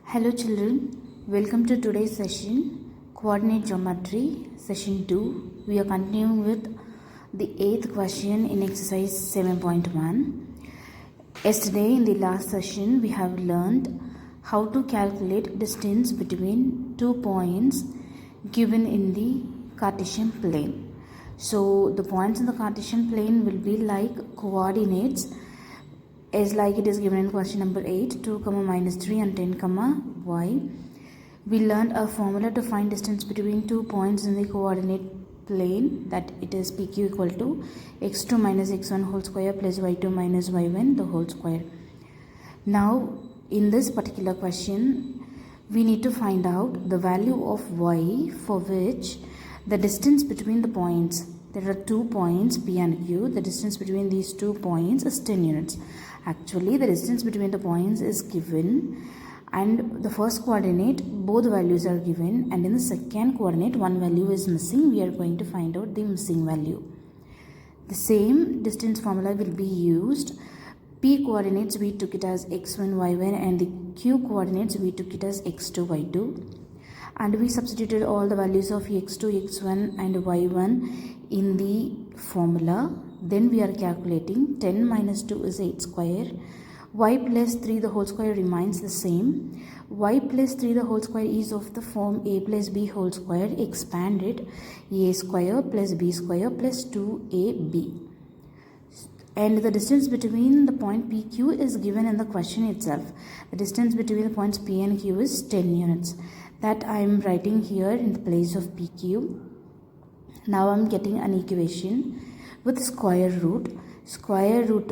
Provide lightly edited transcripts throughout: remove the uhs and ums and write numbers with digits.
Hello children, welcome to today's session, Coordinate Geometry, Session 2. We are continuing with the 8th question in exercise 7.1. Yesterday in the last session, we have learned how to calculate distance between 2 points given in the Cartesian plane. So the points in the Cartesian plane will be like coordinates as like it is given in question number 8, 2 comma minus 3 and 10 comma y. We learned a formula to find distance between 2 points in the coordinate plane, that it is pq equal to x2 minus x1 whole square plus y2 minus y1 the whole square. Now in this particular question we need to find out the value of y for which the distance between the points, there are 2 points P and Q, the distance between these 2 points is 10 units. Actually the distance between the points is given, and the first coordinate both values are given, and in the second coordinate one value is missing. We are going to find out the missing value. The same distance formula will be used. P coordinates we took it as x1 y1 and the Q coordinates we took it as x2 y2, and we substituted all the values of x2 x1 and y1 in the formula. Then we are calculating 10 minus 2 is 8 square, y plus 3 the whole square remains the same, y plus 3 the whole square is of the form a plus b whole square expanded, a square plus b square plus 2ab. And the distance between the point PQ is given in the question itself. The distance between the points P and Q is 10 units. That I am writing here in the place of PQ. Now I am getting an equation with square root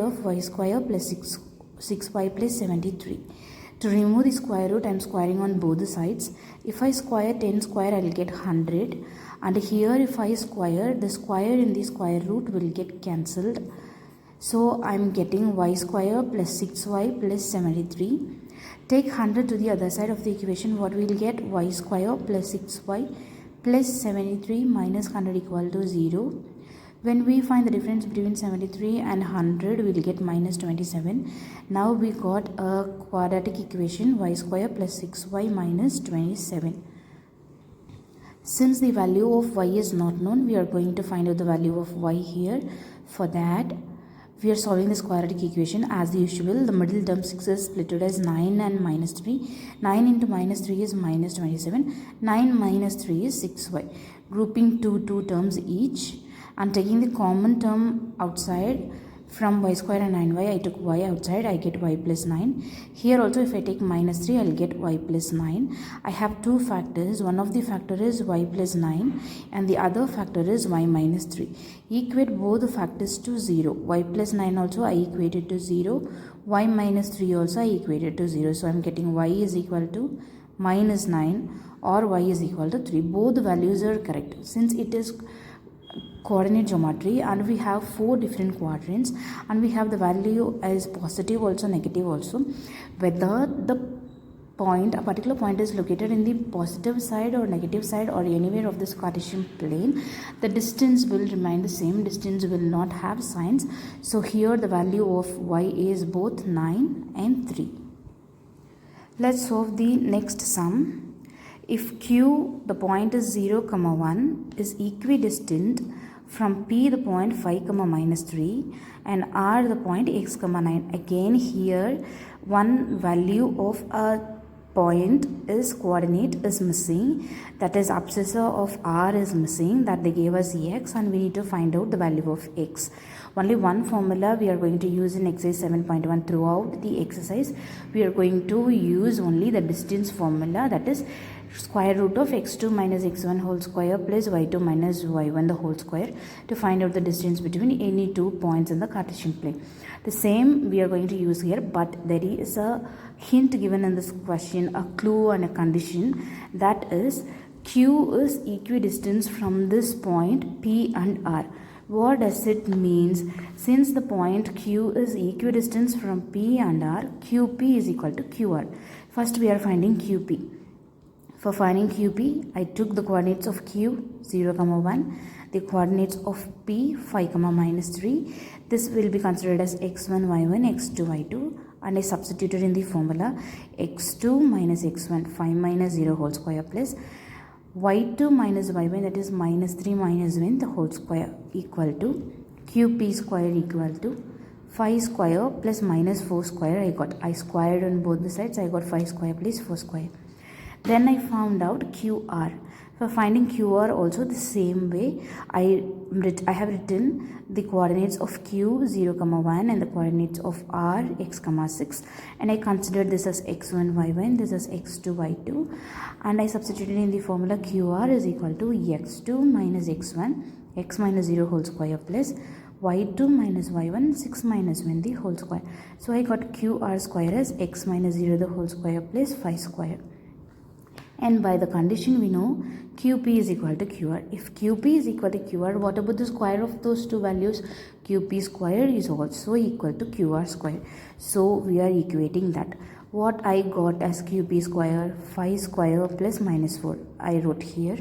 of y square plus 6y plus 73. To remove the square root, I am squaring on both the sides. If I square 10 square, I will get 100. And here if I square, the square in the square root will get cancelled. So I am getting y square plus 6y plus 73. Take 100 to the other side of the equation. What we will get? Y square plus 6y plus 73 minus 100 equal to 0. When we find the difference between 73 and 100, we will get minus 27. Now we got a quadratic equation, y square plus 6y minus 27. Since the value of y is not known, we are going to find out the value of y here. For that, we are solving this quadratic equation as usual. The middle term 6 is splitted as 9 and minus 3. 9 into minus 3 is minus 27. 9 minus 3 is 6y. Grouping two terms each and taking the common term outside. From y square and 9y, I took y outside, I get y plus 9. Here also if I take minus 3, I will get y plus 9. I have two factors. One of the factor is y plus 9 and the other factor is y minus 3. Equate both the factors to 0. Y plus 9 also I equated to 0. Y minus 3 also I equated to 0. So I am getting y is equal to minus 9 or y is equal to 3. Both values are correct. Since it is coordinate geometry and we have 4 different quadrants and we have the value as positive also negative also, whether the point, a particular point is located in the positive side or negative side or anywhere of this Cartesian plane, the distance will remain the same. Distance will not have signs. So here the value of y is both 9 and 3. Let's solve the next sum. If Q, the point is 0, 1 is equidistant from P the point 5, minus 3 and R the point x, 9. Again here one value of a point is coordinate is missing, that is abscissor of R is missing, that they gave us x, and we need to find out the value of x. Only one formula we are going to use in exercise 7.1 throughout the exercise. We are going to use only the distance formula, that is square root of x2 minus x1 whole square plus y2 minus y1 the whole square, to find out the distance between any 2 points in the Cartesian plane. The same we are going to use here, but there is a hint given in this question, a clue and a condition, that is Q is equidistant from this point P and R. What does it means? Since the point Q is equidistant from P and R, QP is equal to QR. First we are finding QP. For finding QP, I took the coordinates of Q 0, 1, the coordinates of P 5, minus 3. This will be considered as x1, y1, x2, y2. and I substituted in the formula x2 minus x1, 5 minus 0 whole square plus y2 minus y1, that is minus 3 minus 1 the whole square, equal to qp square equal to 5 square plus minus 4 square. I squared on both the sides. I got 5 square plus 4 square. Then I found out QR. For finding QR also the same way, I have written the coordinates of Q 0, 1 and the coordinates of R x, 6, and I considered this as x1 y1, this is x2 y2, and I substituted in the formula QR is equal to x2 minus x1, x minus 0 whole square plus y2 minus y1, 6 minus 1 the whole square. So I got QR square as x minus 0 the whole square plus 5 square. And by the condition we know QP is equal to QR. If QP is equal to QR, what about the square of those two values? QP square is also equal to QR square. So we are equating that. What I got as QP square, 5 square plus minus 4. I wrote here.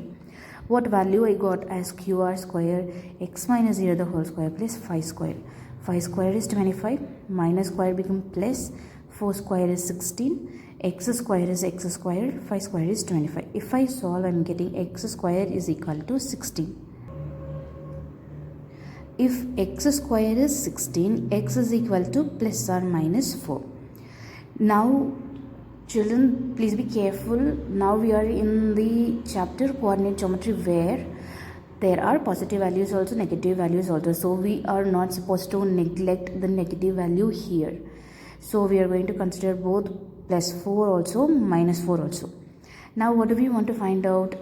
What value I got as QR square, x minus 0 the whole square plus 5 square. 5 square is 25, minus square become plus, 4 square is 16. X square is x square, 5 square is 25. If I solve, I am getting x square is equal to 16. If x square is 16, x is equal to plus or minus 4. Now, children, please be careful. Now we are in the chapter coordinate geometry where there are positive values also, negative values also. So we are not supposed to neglect the negative value here. So we are going to consider both plus 4 also, minus 4 also. Now what do we want to find out?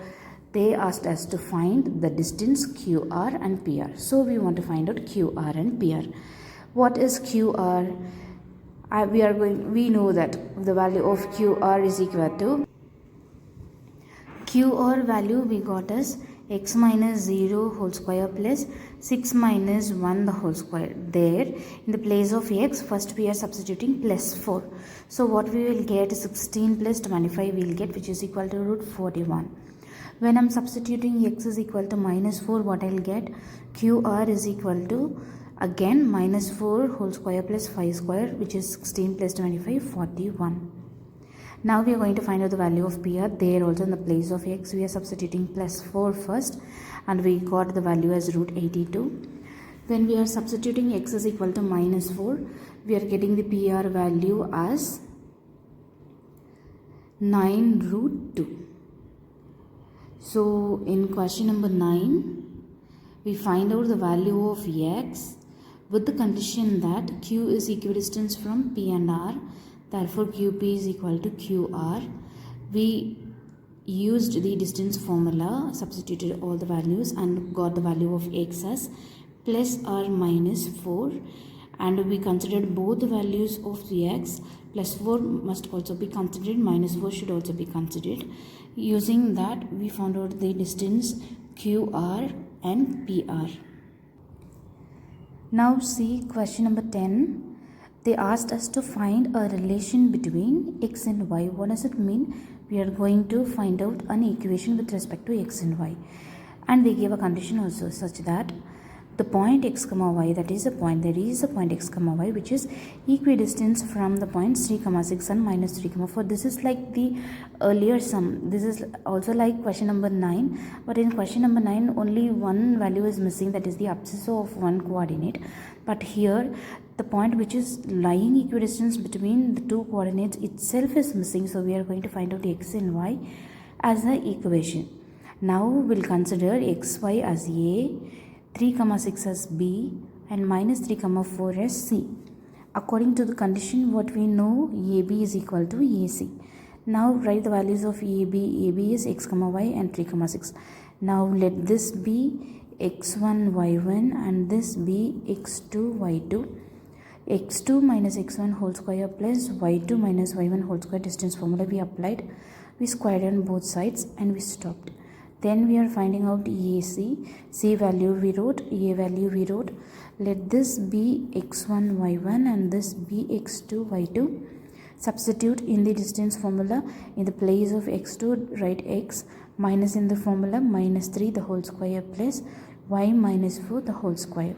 They asked us to find the distance QR and PR. So we want to find out QR and PR. What is QR? We know that the value of QR is equal to QR value we got as x minus 0 whole square plus 6 minus 1 the whole square. There in the place of x, first we are substituting plus 4. So what we will get, 16 plus 25 we will get, which is equal to root 41. When I am substituting x is equal to minus 4, what I will get? QR is equal to again minus 4 whole square plus 5 square, which is 16 plus 25, 41. Now we are going to find out the value of PR. There also in the place of x we are substituting plus 4 first, and we got the value as root 82. When we are substituting x is equal to minus 4, we are getting the PR value as 9 root 2. So in question number 9, we find out the value of x with the condition that Q is equidistant from P and R. Therefore, QP is equal to QR. We used the distance formula, substituted all the values and got the value of x as plus or minus 4. And we considered both the values of the x. Plus 4 must also be considered, minus 4 should also be considered. Using that, we found out the distance QR and PR. Now see question number 10. They asked us to find a relation between x and y. What does it mean? We are going to find out an equation with respect to x and y. And they gave a condition also such that the point x comma y, that is a point x comma y which is equidistant from the points 3 comma 6 and minus 3 comma 4. This is like the earlier sum. This is also like question number 9, but in question number 9 only one value is missing, that is the abscissa of one coordinate. But here the point which is lying equidistant between the two coordinates itself is missing, so we are going to find out x and y as the equation. Now we'll consider xy as a, 3 comma 6 as b, and minus 3 comma 4 as c. According to the condition, what we know, AB is equal to AC. Now write the values of AB. AB is x comma y and 3 comma 6. Now let this be x1 y1 and this be x2 y2. x2 minus x1 whole square plus y2 minus y1 whole square distance formula we applied. We squared on both sides and we stopped. Then we are finding out AC. C value we wrote, A value we wrote. Let this be x1 y1 and this be x2 y2. Substitute in the distance formula. In the place of x2 write x, minus in the formula minus 3 the whole square plus y minus 4 the whole square.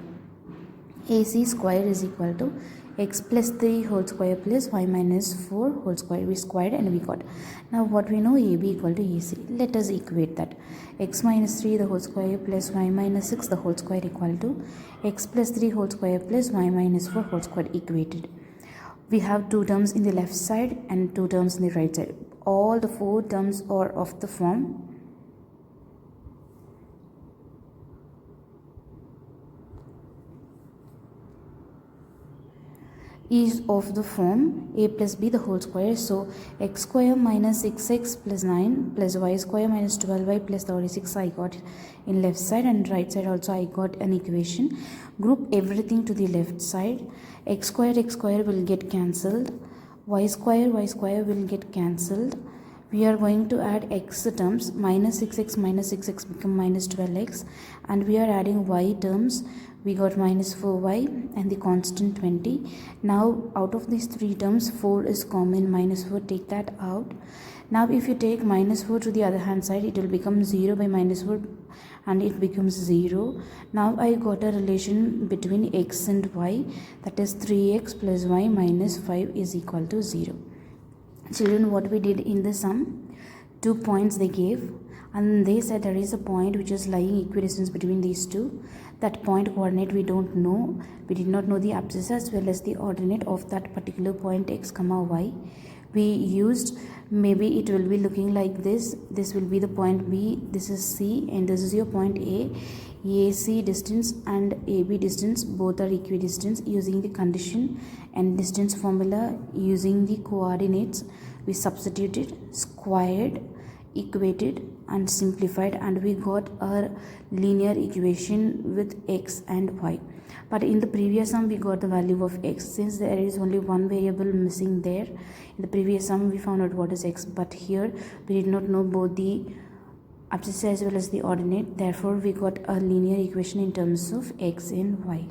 AC square is equal to x plus 3 whole square plus y minus 4 whole square. We squared and we got. Now what we know, AB equal to AC. Let us equate that. X minus 3 the whole square plus y minus 6 the whole square equal to x plus 3 whole square plus y minus 4 whole square equated. We have two terms in the left side and two terms in the right side. All the four terms are of the form is of the form a plus b the whole square. So x square minus 6x plus 9 plus y square minus 12y plus 36 I got in left side, and right side also I got an equation. Group everything to the left side. X square will get cancelled, y square will get cancelled. We are going to add x terms. Minus 6x become minus 12x, and we are adding y terms. We got minus 4y and the constant 20. Now out of these three terms 4 is common. Minus 4, take that out. Now if you take minus 4 to the other hand side, it will become 0 by minus 4 and it becomes 0. Now I got a relation between x and y, that is 3x plus y minus 5 is equal to 0. Children, what we did in the sum, 2 points they gave, and they said there is a point which is lying equidistant between these two. That point coordinate we don't know. We did not know the abscissa as well as the ordinate of that particular point x comma y. We used, maybe it will be looking like this. This will be the point B, this is C, and this is your point A. AC distance and AB distance both are equidistant. Using the condition and distance formula, using the coordinates, we substituted, squared, equated and simplified, and we got a linear equation with x and y. But in the previous sum we got the value of x. Since there is only one variable missing there, in the previous sum we found out what is x, but here we did not know both the abscissa as well as the ordinate. Therefore we got a linear equation in terms of x and y.